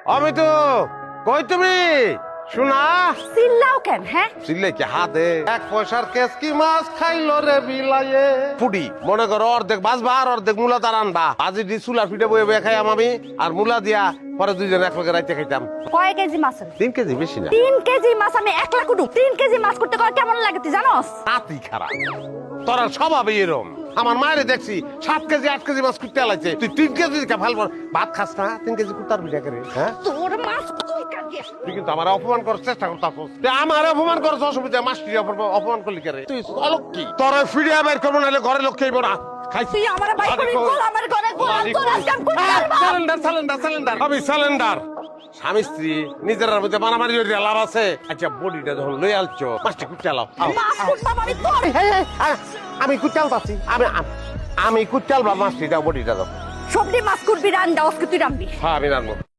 আমি তো কই তুমি শোনা চিল্লাও কেন হ্যাঁ? চিল্লে কি হাতে এক পয়সার কেস কি মাছ খাইলো রে বিলাইয়ে পুডি মনে করো অর্ধেক বাজবা আর অর্ধেক মূলা তার আনবা আজি দি চুলার পিঠে বয়ে বয়ে খাইয়াম আমি আর মূলা দিয়া পরে দুইজন এক লগে রাইতে খাইতাম। কয় কেজি মাছ আছে? 3 কেজি বেশি না। 3 কেজি মাছ আমি একলা কুটু। 3 কেজি মাছ করতে কয় কেমন লাগে তুই জানোস? নাতি খারাপ তোর স্বভাব এরম। আমার মায়ের দেখছি 7 কেজি 8 কেজি মাছ কুটতে আলাইছে তুই 3 কেজি ভাল ভাত খাস না 3 কেজি কুটার বিটা করে হ্যাঁ? তোর মাছ কই কাটে? তুই কিন্তু আমার অপমান করার চেষ্টা করতাছিস। তুই আমার অপমান করার অসুবিধা মাছটি অপমান করলি কেন? তুই অলক কি তোর ফিরিয়া বের করবো নাহলে ঘরে লোক খাইব না। তুই আমার ভাই করে বল আমার ঘরে গোলাম তোর আজকাম করতে পারবা। সিলিন্ডার আমি সিলিন্ডার স্বামী স্ত্রী নিজের মধ্যে মারামারি হইয়া লাভ আছে। আচ্ছা বডিটা যখন লই আলছো মাছটি কুটতে আলাও। মাছ কুটবাম আমি তোর। আমি কুচাল পাচ্ছি আমি কুচাল বা মাছটি দাও বডিটা দাও। সবজি মাছ কুটবি রান্না ওসকে তুই রান্নবি। হ্যাঁ আমি রান্নবো।